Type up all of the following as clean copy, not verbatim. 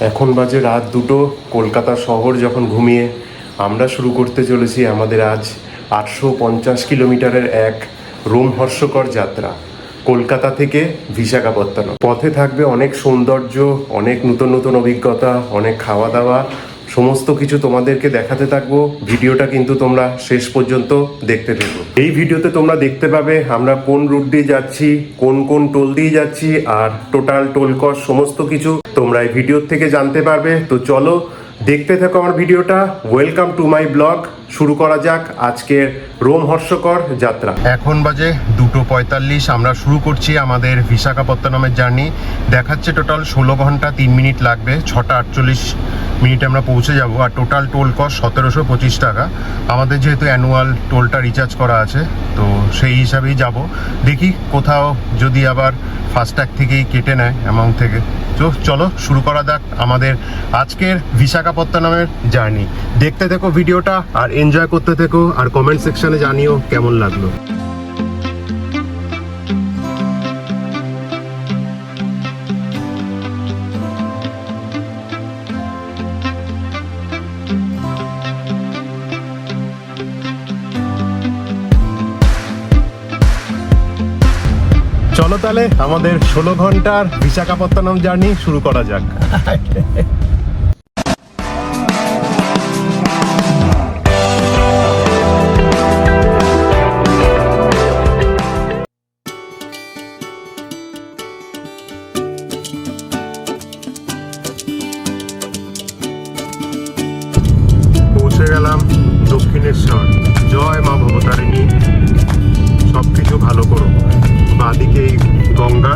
এখন বাজে রাত 2টো। কলকাতা শহর যখন ঘুমিয়ে আমরা শুরু করতে চলেছি আমাদের আজ 850 কিলোমিটারের এক রোমহর্ষকর যাত্রা কলকাতা থেকে বিশাখাপত্তনম। পথে থাকবে অনেক সৌন্দর্য, অনেক নতুন নতুন অভিজ্ঞতা, অনেক খাওয়া দাওয়া, সমস্ত কিছু তোমাদেরকে দেখাতে থাকবো। ভিডিওটা কিন্তু তোমরা শেষ পর্যন্ত দেখতে থাকো। এই ভিডিওতে তোমরা দেখতে পাবে আমরা কোন রুট দিয়ে যাচ্ছি, কোন কোন টোল দিয়ে যাচ্ছি, আর টোটাল টোল কস্ট সমস্ত কিছু তোমরা এই ভিডিও থেকে জানতে পারবে। তো চলো দেখতে থাকো আমার ভিডিওটা। Welcome to my blog. শুরু করা যাক আজকের রোমহর্ষকর যাত্রা। এখন বাজে 2:45। আমরা শুরু করছি আমাদের বিশাখাপত্তনমের জার্নি। দেখাচ্ছে টোটাল 16 ঘন্টা 3 মিনিট লাগবে। 6টা 48 মিনিটে আমরা পৌঁছে যাব। আর টোটাল টোল কস্ট 1725 টাকা। আমাদের যেহেতু অ্যানুয়াল টোলটা রিচার্জ করা আছে, তো সেই হিসাবেই যাব। দেখি কোথাও যদি আবার ফাস্ট্যাগ থেকেই কেটে নেয় অ্যামাউন্ট থেকে। তো চলো শুরু করা যাক আমাদের আজকের বিশাখাপত্তনমের জার্নি। দেখতে থেকো ভিডিওটা আর এনজয় করতে থেকো, আর কমেন্ট সেকশনে জানিও কেমন লাগলো। চলো তাহলে আমাদের 16 ঘন্টার বিশাখাপত্তনম জার্নি শুরু করা যাক। পৌঁছে গেলাম দক্ষিণেশ্বর। জয় মা ভবতারিণী, সবকিছু ভালো করো। বাদিকেই গঙ্গা।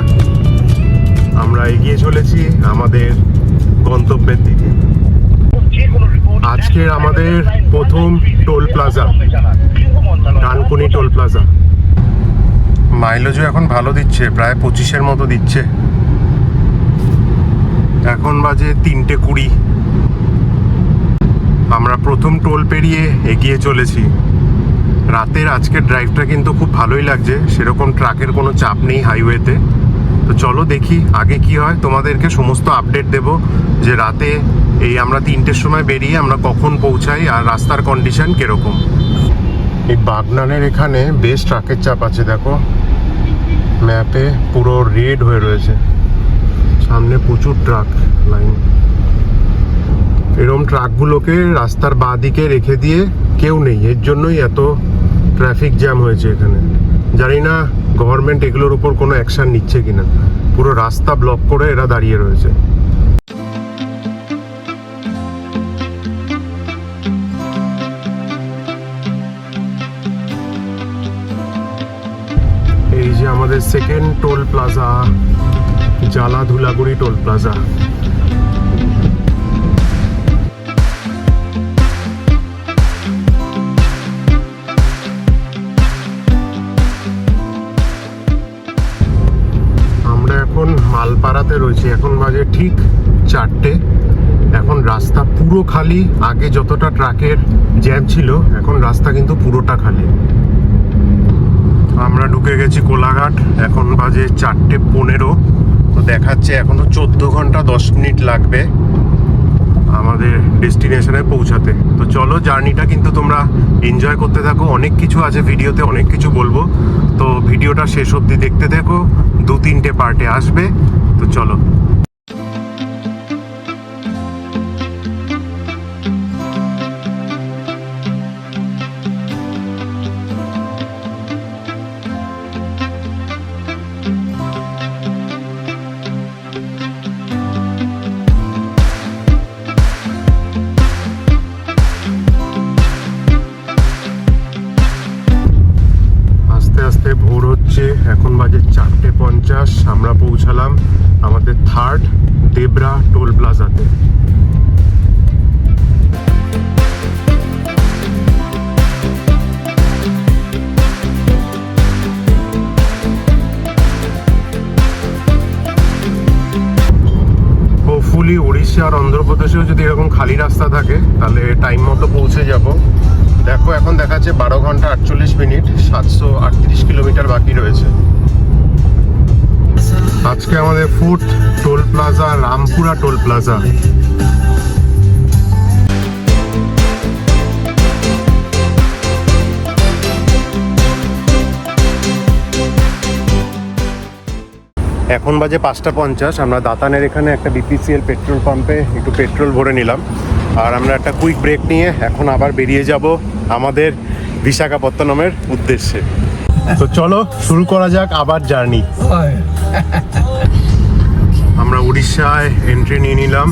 আমরা এগিয়ে চলেছি আমাদের গন্তব্যের দিকে। আজকের আমাদের প্রথম toll plaza Dankuni toll plaza. মাইলেজও এখন ভালো দিচ্ছে, প্রায় 25-এর মতো দিচ্ছে। এখন বাজে 3:20। আমরা প্রথম টোল পেরিয়ে এগিয়ে চলেছি। রাতের আজকের ড্রাইভটা কিন্তু খুব ভালোই লাগছে, সেরকম ট্রাকের কোনো চাপ নেই হাইওয়েতে। তো চলো দেখি আগে কি হয়, তোমাদেরকে সমস্ত আপডেট দেব যে রাতে এই আমরা 3টের সময় বেরিয়ে আমরা কখন পৌঁছাই আর রাস্তার কন্ডিশন কিরকম। এই বাগনানের এখানে বেশ ট্রাকের চাপ আছে, দেখো ম্যাপে পুরো রেড হয়ে রয়েছে, সামনে প্রচুর ট্রাক লাইন। এরকম ট্রাকগুলোকে রাস্তার বাঁ দিকে রেখে দিয়ে কেউ নেই, এর জন্যই এত ট্রাফিক জ্যাম হয়েছে এখানে। জানি না গভর্নমেন্ট এগুলোর উপর কোনো অ্যাকশন নিচ্ছে কিনা। পুরো রাস্তা ব্লক করে এরা দাঁড়িয়ে রয়েছে। এই যে আমাদের সেকেন্ড টোল প্লাজা, জালা ধুলাগুড়ি টোল প্লাজা। মালপাড়াতে রয়েছে। এখন বাজে ঠিক 4টে। এখন রাস্তা পুরো খালি। আগে যতটা ট্রাকের জ্যাম ছিল, এখন রাস্তা কিন্তু পুরোটা খালি। আমরা ঢুকে গেছি কোলাঘাট। এখন বাজে 4:15। তো দেখাচ্ছে এখনো 14 ঘন্টা 10 মিনিট লাগবে আমাদের ডেস্টিনেশনে পৌঁছাতে। তো চলো জার্নিটা কিন্তু তোমরা এনজয় করতে থাকো। অনেক কিছু আছে ভিডিওতে, অনেক কিছু বলবো। তো ভিডিওটা শেষ অবধি দেখতে থাকো, 2-3টে পার্টে আসবে। তো চলো। ভোর হচ্ছে, এখন বাজে 4:50। আমরা পৌঁছালাম আমাদের থার্ড দেবরা টোল প্লাজাতে। হোপফুলি উড়িষ্যা আর অন্ধ্রপ্রদেশেও যদি এরকম খালি রাস্তা থাকে তাহলে টাইম মতো পৌঁছে যাব। দেখো এখন দেখাচ্ছে 12 ঘন্টা 48 মিনিট, 738 কিলোমিটার বাকি রয়েছে। আজকে আমাদের food toll plaza, Rampura toll plaza. এখন বাজে 5:50। আমরা দাতানের এখানে একটা বিপিসিএল পেট্রোল পাম্পে একটু পেট্রোল ভরে নিলাম, আর আমরা একটা কুইক ব্রেক নিয়ে এখন আবার বেরিয়ে যাব আমাদের বিশাখাপত্তনমের উদ্দেশ্যে। তো চলো শুরু করা যাক আবার জার্নি। আমরা উড়িষ্যায় এন্ট্রি নিয়ে নিলাম।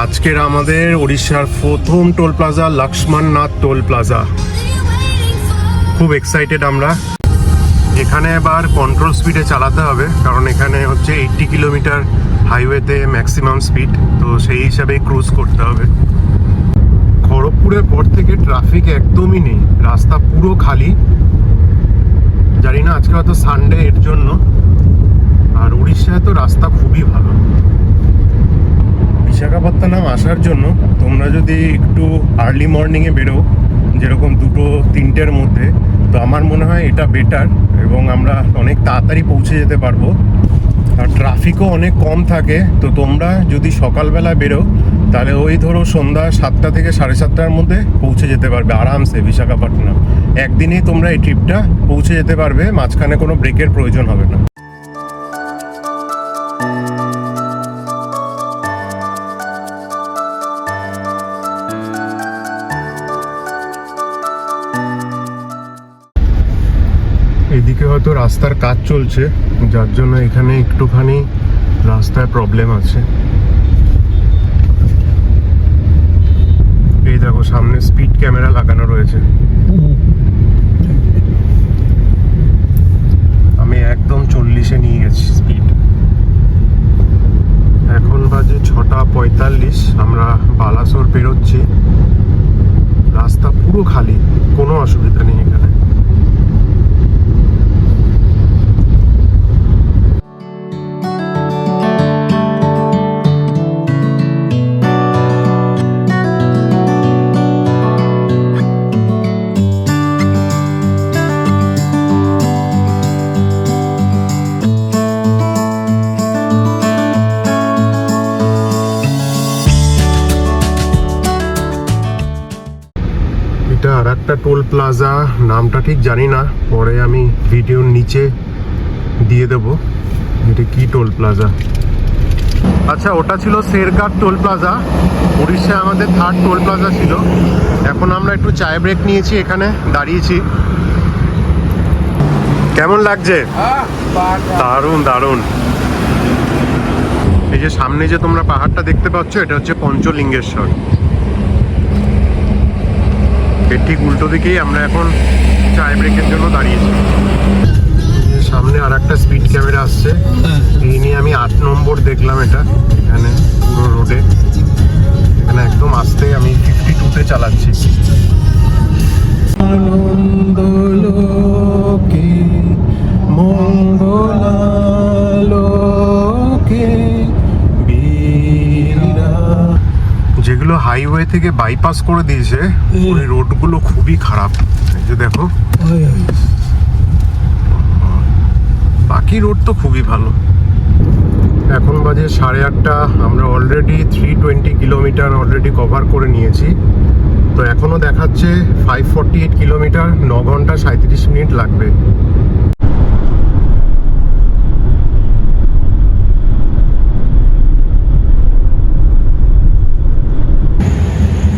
আজকের আমাদের উড়িষ্যার প্রথম toll plaza Lakshman Nath toll plaza. খুব এক্সাইটেড আমরা। এখানে এবার কন্ট্রোল স্পিডে চালাতে হবে, কারণ এখানে হচ্ছে 80 কিলোমিটার হাইওয়েতে ম্যাক্সিমাম স্পিড, তো সেই হিসাবে ক্রুজ করতে হবে। খড়গপুরের পর থেকে ট্রাফিক একদমই নেই, রাস্তা পুরো খালি। জানি না আজকে হয়তো সানডে এর জন্য। আর উড়িষ্যায় তো রাস্তা খুবই ভালো। বিশাখাপত্তনম আসার জন্য তোমরা যদি একটু আর্লি মর্নিংয়ে বেরো, যেরকম 2-3টের মধ্যে, তো আমার মনে হয় এটা বেটার, এবং আমরা অনেক তাড়াতাড়ি পৌঁছে যেতে পারবো। আর ট্রাফিকও অনেক কম থাকে। তো তোমরা যদি সকালবেলা বেরো, তাহলে ওই ধরো সন্ধ্যা 7টা থেকে 7:30টার মধ্যে পৌঁছে যেতে পারবে আরামসে বিশাখাপত্তনম। একদিনেই তোমরা এই ট্রিপটা পৌঁছে যেতে পারবে, মাঝখানে কোনো ব্রেকের প্রয়োজন হবে না। এদিকে হয়তো রাস্তার কাজ চলছে, যার জন্য এখানে একটুখানি রাস্তায় প্রবলেম আছে। এই দেখো সামনে স্পিড ক্যামেরা লাগানো রয়েছে। আমি একদম 40-এ নিয়ে গেছি স্পিড। এখন বাজে 6:45। আমরা বালাসোর পেরোচ্ছি। রাস্তা পুরো খালি, কোনো অসুবিধা নেই এখানে। এটা আর একটা টোল প্লাজা, নামটা ঠিক জানি না, পরে আমি ভিডিওর নিচে দিয়ে দেব এটা কি টোল প্লাজা। আচ্ছা, ওটা ছিল শেরঘাট টোল প্লাজা। উড়িষ্যায় আমাদের 3rd টোল প্লাজা ছিল। এখন আমরা একটু চায় ব্রেক নিয়েছি, এখানে দাঁড়িয়েছি। কেমন লাগছে? দারুণ দারুণ। এই যে সামনে যে তোমরা পাহাড়টা দেখতে পাচ্ছ, এটা হচ্ছে পঞ্চলিঙ্গেশ্বর। এর ঠিক উল্টো দিকেই আমরা এখন চায় ব্রেকের জন্য দাঁড়িয়েছি। সামনে আর একটা স্পিড ক্যামেরা আসছে, এই নিয়ে আমি 8 নম্বর দেখলাম। এটা এখানে পুরো রোডে, এখানে একদম আস্তে আমি 52-তে চালাচ্ছি। আনন্দ লোকে মঙ্গলালোকে বীরা। যেগুলো হাইওয়ে থেকে বাইপাস করে দিয়েছে, ওই রোডগুলো খুবই খারাপ। এই যে দেখো, বাকি রোড তো খুবই ভালো। এখন বাজে 8:30। আমরা অলরেডি 320 কিলোমিটার অলরেডি কভার করে নিয়েছি। তো এখনো দেখাচ্ছে 548 কিলোমিটার, 9 ঘন্টা 37 মিনিট লাগবে।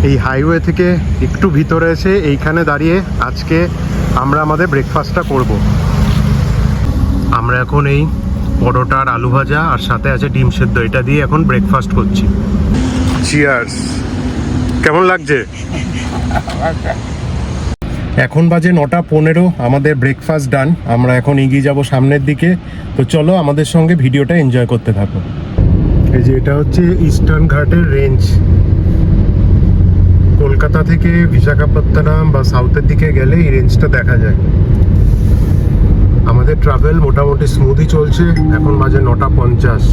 এই হাইওয়ে থেকে একটু ভিতরে এসে এইখানে দাঁড়িয়ে আজকে আমরা আমাদের ব্রেকফাস্টটা করব। আমরা এখন এই পরোটা আর আলু ভাজা আর সাথে আছে ডিম সেদ্ধ, এটা দিয়ে এখন ব্রেকফাস্ট করছি। চিয়ার্স। কেমন লাগছে? এখন বাজে 9:15। আমাদের ব্রেকফাস্ট ডান। আমরা এখন এগিয়ে যাব সামনের দিকে। তো চলো আমাদের সঙ্গে ভিডিওটা এনজয় করতে থাকো। এই যে এটা হচ্ছে ইস্টার্ন ঘাটের রেঞ্জ। কলকাতা থেকে বিশাখাপত্তনম বা সাউথের দিকে গেলে এই রেঞ্জটা দেখা যায়। আমাদের ট্রাভেল মোটামুটি স্মুথই চলছে। এখন বাজে 9:50।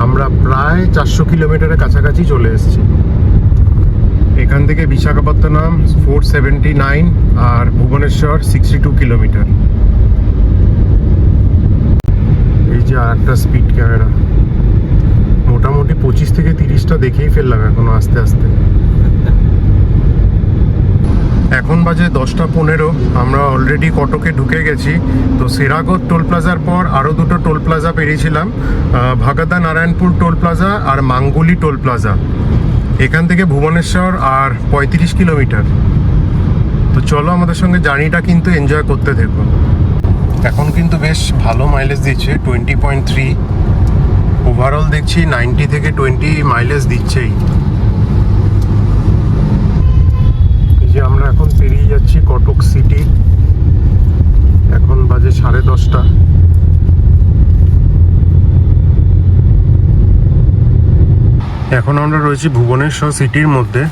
আমরা প্রায় 400 কিলোমিটারের কাছাকাছি চলে এসেছি। এখান থেকে বিশাখাপত্তনম 479 আর ভুবনেশ্বর 62 কিলোমিটার। এই যে আর একটা স্পিড ক্যামেরা। মোটামুটি 25 থেকে 30টা দেখেই ফেললাম এখনো আস্তে আস্তে। এখন বাজে 10:15। আমরা অলরেডি কটকে ঢুকে গেছি। তো সেরাগত টোল প্লাজার পর আরও দুটো টোল প্লাজা পেরিয়েছিলাম, ভাগাদা নারায়ণপুর টোল প্লাজা আর মাঙ্গুলি টোল প্লাজা। এখান থেকে ভুবনেশ্বর আর 35 কিলোমিটার। তো চলো আমাদের সঙ্গে জার্নিটা কিন্তু এনজয় করতে থাকো। এখন কিন্তু বেশ ভালো মাইলেজ দিচ্ছে, 20.3। ওভারঅল দেখছি 90 থেকে 20 মাইলেজ দিচ্ছেই। এই যে আমরা এখন পেরিয়ে যাচ্ছি কটক সিটি। এখন বাজে 10:30। এখন আমরা রয়েছি ভুবনেশ্বর সিটির মধ্যে।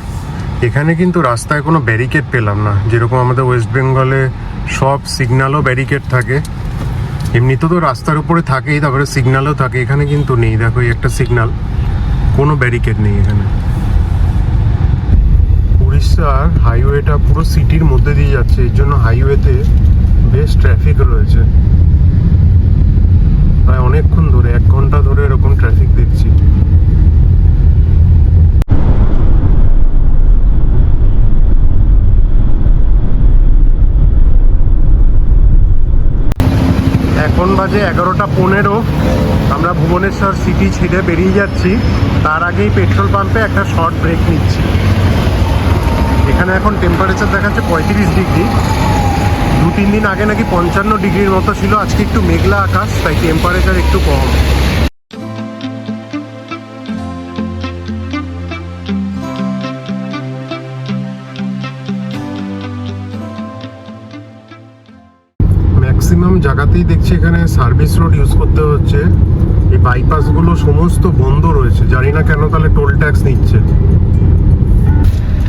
এখানে কিন্তু রাস্তায় কোনো ব্যারিকেড পেলাম না, যেরকম আমাদের ওয়েস্ট বেঙ্গলে সব সিগন্যালও ব্যারিকেড থাকে। এমনিতে তো রাস্তার উপরে থাকেই, তারপরে সিগন্যালও থাকে। এখানে কিন্তু নেই, দেখো এই একটা সিগন্যাল, কোনো ব্যারিকেড নেই এখানে। উড়িষ্যার হাইওয়েটা পুরো সিটির মধ্যে দিয়ে যাচ্ছে, এর জন্য হাইওয়েতে বেশ ট্রাফিক রয়েছে। প্রায় অনেকক্ষণ ধরে, 1 ঘন্টা ধরে এরকম ট্রাফিক দেখছি। এখন বাজে 11:15। আমরা ভুবনেশ্বর সিটি ছেড়ে বেরিয়ে যাচ্ছি। তার আগেই পেট্রোল পাম্পে একটা শর্ট ব্রেক নিচ্ছি। এখানে এখন টেম্পারেচার দেখাচ্ছে 35 ডিগ্রি। 2-3 দিন আগে নাকি 55 ডিগ্রির মতো ছিল। আজকে একটু মেঘলা আকাশ, তাই টেম্পারেচার একটু কম। ম্যাক্সিমাম জায়গাতেই দেখছি এখানে সার্ভিস রোড ইউজ করতে হচ্ছে। এই বাইপাসগুলো সমস্ত বন্ধ রয়েছে, জানি না কেন তাহলে টোল ট্যাক্স নিচ্ছে।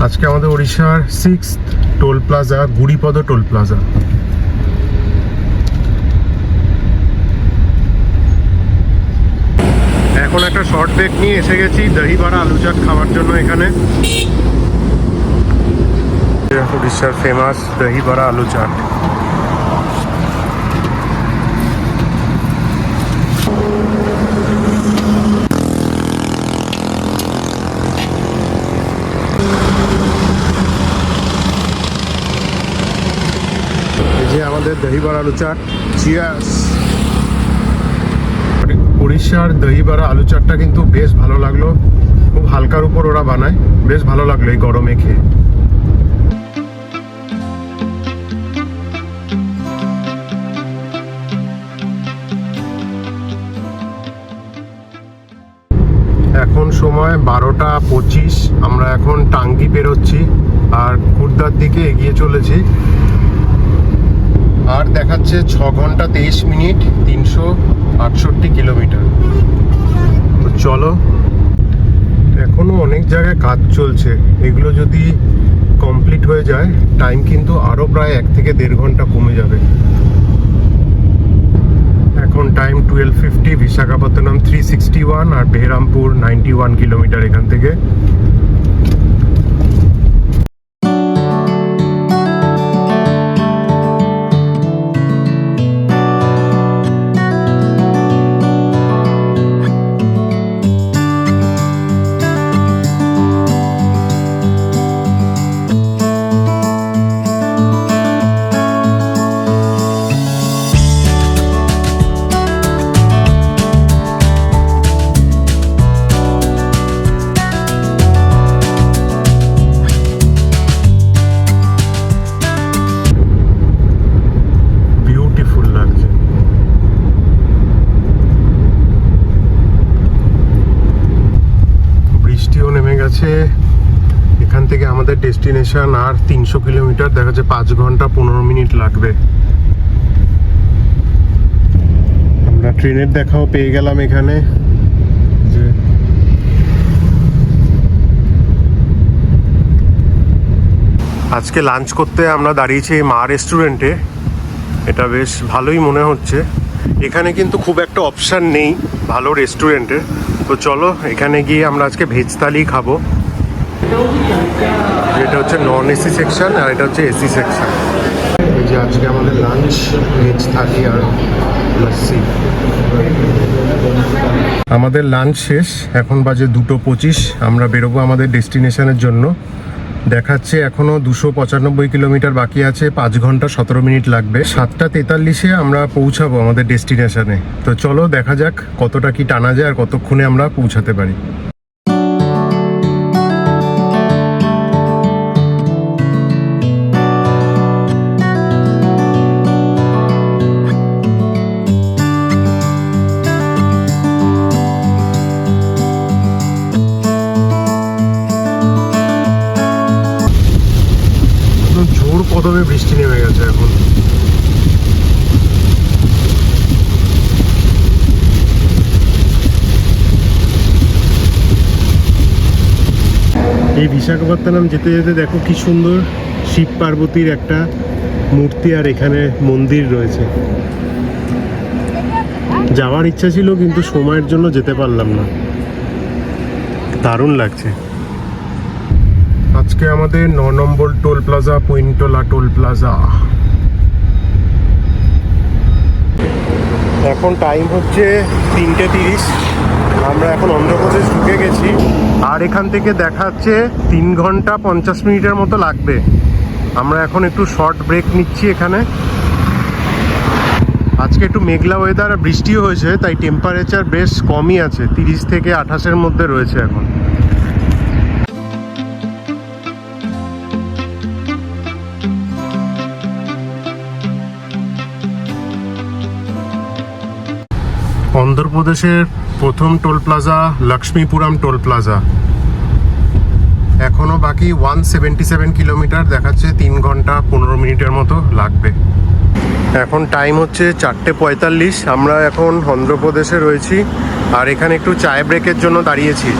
আজকে আমাদের ওড়িশার 6th toll plaza Guripada toll plaza. এখন একটা শর্ট ব্রেক নিয়ে এসে গেছি দহি বড়া আলু চাট খাওয়ার জন্য। এখানে উড়িষ্যার ফেমাস দহি বড়া আলু চাট। আমাদের দহি বড়া আলু চাট, চিয়ার্স। উড়িষ্যার দহি বড়া আলু চাটটা কিন্তু বেশ ভালো লাগলো। খুব হালকার উপর ওরা বানায়, বেশ ভালো লাগলো এই গরমে খেয়ে। এখন সময় 12:25। আমরা এখন টাঙ্গি পেরোচ্ছি আর খুর্দার দিকে এগিয়ে চলেছি। আর দেখাচ্ছে 6 ঘন্টা 23 মিনিট, 368 কিলোমিটার। তো চলো, এখনো অনেক জায়গায় কাজ চলছে। এগুলো যদি কমপ্লিট হয়ে যায় টাইম কিন্তু আরও প্রায় 1 থেকে 1.5 ঘন্টা কমে যাবে। এখন টাইম 12:50। বিশাখাপত্তনম 361 আর বেহরামপুর 91 কিলোমিটার এখান থেকে। এখান থেকে আমাদের ডেস্টিনেশন আর 300 কিলোমিটার, দেখা যাচ্ছে 5 ঘন্টা 15 মিনিট লাগবে। আমরা ট্রেনের দেখাও পেয়ে গেলাম এখানে। যে আজকে লাঞ্চ করতে আমরা দাঁড়িয়েছি এই মা রেস্টুরেন্টে। এটা বেশ ভালোই মনে হচ্ছে। এখানে কিন্তু খুব একটা অপশান নেই ভালো রেস্টুরেন্টের। তো চলো এখানে গিয়ে আমরা আজকে ভেজ থালি খাবো। এটা হচ্ছে নন এসি সেকশন আর এটা হচ্ছে এসি সেকশন। এই যে আজকে আমাদের লাঞ্চ ভেজ থালি আর লস্যি। আমাদের লাঞ্চ শেষ, এখন বাজে 2:25। আমরা বেরোবো আমাদের ডেস্টিনেশনের জন্য। দেখাচ্ছে এখনও 295 কিলোমিটার বাকি আছে, 5 ঘন্টা 17 মিনিট লাগবে। 7:43-এ আমরা পৌঁছাবো আমাদের ডেস্টিনেশনে। তো চলো দেখা যাক কতটা কি টানা যায় আর কতক্ষণে আমরা পৌঁছাতে পারি। জোর কদমে বৃষ্টি নেমে গেছে এখন। এই বিশাখাপত্তনম যেতে যেতে দেখো কি সুন্দর শিব পার্বতীর একটা মূর্তি আর এখানে মন্দির রয়েছে। যাওয়ার ইচ্ছা ছিল কিন্তু সময়ের জন্য যেতে পারলাম না। দারুণ লাগছে। আজকে আমাদের 9 নম্বর টোল প্লাজা, পুইন্টোলা টোল প্লাজা। এখন টাইম হচ্ছে 3:30। আমরা এখন অন্ধ্রপ্রদেশ ঢুকে গেছি আর এখান থেকে দেখাচ্ছে 3 ঘন্টা 50 মিনিটের মতো লাগবে। আমরা এখন একটু শর্ট ব্রেক নিচ্ছি এখানে। আজকে একটু মেঘলা ওয়েদার, বৃষ্টিও হয়েছে, তাই টেম্পারেচার বেশ কমই আছে, 30 থেকে 28-এর মধ্যে রয়েছে এখন। অন্ধ্রপ্রদেশের প্রথম টোল প্লাজা লক্ষ্মীপুরম টোল প্লাজা। এখনো বাকি 177 কিলোমিটার, দেখাচ্ছে 3 ঘন্টা 15 মিনিটের মতো লাগবে। এখন টাইম হচ্ছে 4:45। আমরা এখন অন্ধ্রপ্রদেশে রয়েছি আর এখানে একটু চায় ব্রেকের জন্য দাঁড়িয়েছি।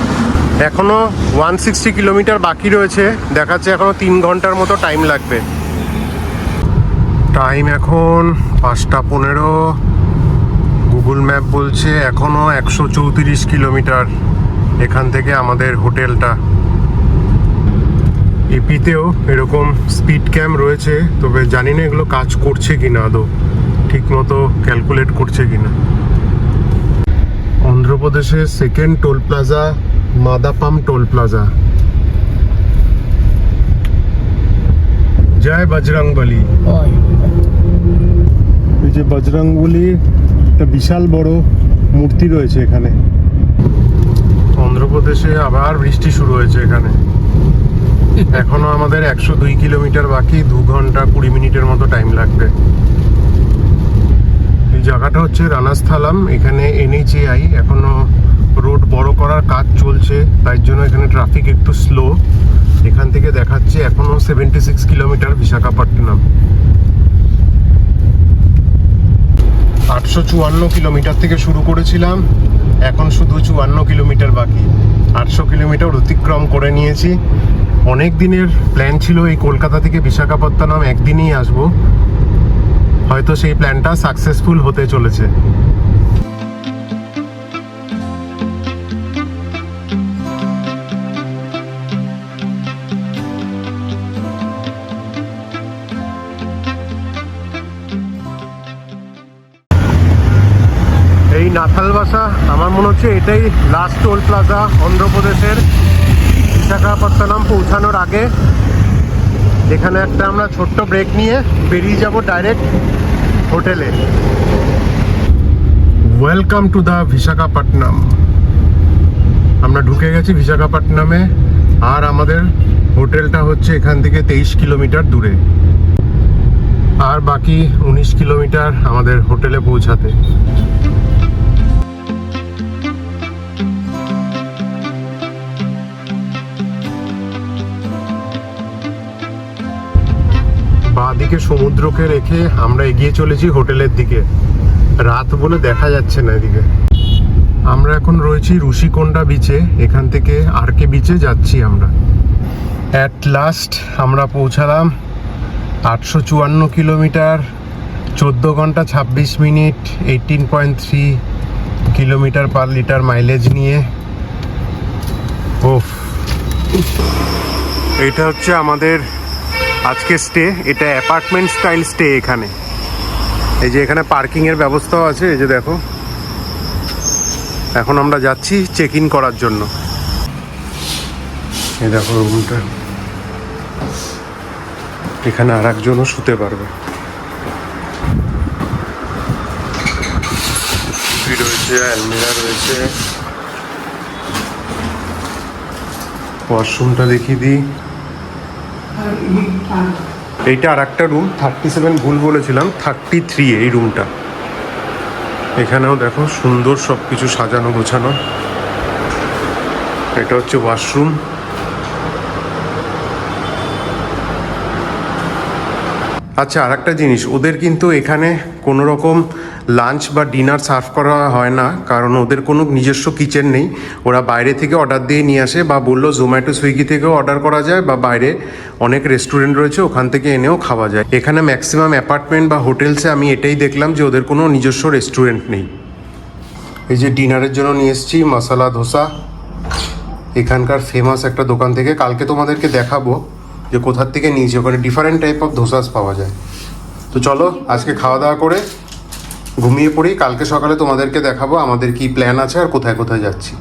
এখনো 160 কিলোমিটার বাকি রয়েছে, দেখাচ্ছে এখনো 3 ঘন্টার মতো টাইম লাগবে। টাইম এখন 5:15। গুগল ম্যাপ বলছে এখনো 134 কিলোমিটার এখান থেকে আমাদের হোটেলটা। এপিতেও এরকম স্পিড ক্যাম রয়েছে, তবে জানি না এগুলো কাজ করছে কিনা, আদৌ ঠিক মতো ক্যালকুলেট করছে কিনা। অন্ধ্রপ্রদেশের second toll plaza Madapam toll plaza. জয় বজরংবলী। এই যে বজরংবলী একটা বিশাল বড় মূর্তি রয়েছে এখানে। অন্ধ্রপ্রদেশে আবার বৃষ্টি শুরু হয়েছে এখানে। এখনো আমাদের 102 কিলোমিটার বাকি, 2 ঘন্টা 20 মিনিটের মতো টাইম লাগবে। এই জায়গাটা হচ্ছে রানাস্থলাম। এখানে NHAI এখনো রোড বড় করার কাজ চলছে, তাই জন্য এখানে ট্রাফিক একটু স্লো। এখান থেকে দেখাচ্ছে এখনো 76 কিলোমিটার বিশাখাপত্তনম। 854 কিলোমিটার থেকে শুরু করেছিলাম, এখন শুধু 54 কিলোমিটার বাকি। 800 কিলোমিটার অতিক্রম করে নিয়েছি। অনেক দিনের প্ল্যান ছিল এই কলকাতা থেকে বিশাখাপত্তনম একদিনেই আসবো, হয়তো সেই প্ল্যানটা সাকসেসফুল হতে চলেছে। এই নাথালবাসা আমার মনে হচ্ছে এটাই লাস্ট টোল প্লাজা অন্ধ্রপ্রদেশের। বিশাখাপত্তনম পৌঁছানোর আগে এখানে একটা আমরা ছোট্ট ব্রেক নিয়ে বেরিয়ে যাব ডাইরেক্ট হোটেলে। Welcome to the Visakhapatnam. আমরা ঢুকে গেছি বিশাখাপত্তনমে আর আমাদের হোটেলটা হচ্ছে এখান থেকে 23 কিলোমিটার দূরে, আর বাকি 19 কিলোমিটার আমাদের হোটেলে পৌঁছাতে। বাঁদিকে সমুদ্রকে রেখে আমরা এগিয়ে চলেছি হোটেলের দিকে। রাত বলে দেখা যাচ্ছে না এদিকে। আমরা এখন রয়েছি ঋষিকোন্ডা বিচে, এখান থেকে RK বিচে যাচ্ছি আমরা। অ্যাট লাস্ট আমরা পৌঁছালাম। 854 কিলোমিটার, 14 ঘন্টা 26 minute, 18.3 kilometre per litre mileage নিয়ে। ওফ, এটা হচ্ছে আমাদের আজকে স্টে। এটা অ্যাপার্টমেন্ট স্টাইল স্টে। এখানে এই যে এখানে পার্কিংয়ের ব্যবস্থাও আছে, এই যে দেখো। এখন আমরা যাচ্ছি চেক ইন করার জন্য। এই দেখো রুমটা, এখানে আর একজনও শুতে পারবে। রয়েছে, আলমিরা রয়েছে। ওয়াশরুমটা দেখিয়ে দিই। এইটা আর একটা রুম, 37 ভুল বলেছিলাম, 33 এই রুমটা। এখানেও দেখো সুন্দর সব কিছু সাজানো গোছানো। এটা হচ্ছে ওয়াশরুম। আচ্ছা, আর একটা জিনিস, ওদের কিন্তু এখানে কোনো রকম লাঞ্চ বা ডিনার সার্ভ করা হয় না, কারণ ওদের কোনো নিজস্ব কিচেন নেই। ওরা বাইরে থেকে অর্ডার দিয়ে নিয়ে আসে, বা বললো জোম্যাটো সুইগি থেকেও অর্ডার করা যায়, বা বাইরে অনেক রেস্টুরেন্ট রয়েছে ওখান থেকে এনেও খাওয়া যায়। এখানে ম্যাক্সিমাম অ্যাপার্টমেন্ট বা হোটেলসে আমি এটাই দেখলাম যে ওদের কোনো নিজস্ব রেস্টুরেন্ট নেই। এই যে ডিনারের জন্য নিয়ে এসেছি মশলা ধোসা, এখানকার ফেমাস একটা দোকান থেকে। কালকে তোমাদেরকে দেখাবো যে কোথার থেকে নিয়েছি, ওখানে ডিফারেন্ট টাইপ অফ ধোসাস পাওয়া যায়। তো চলো আজকে খাওয়া দাওয়া করে ঘুমিয়ে পড়ি, কালকে সকালে তোমাদেরকে দেখাবো আমাদের কি প্ল্যান আছে আর কোথায় কোথায় যাচ্ছি।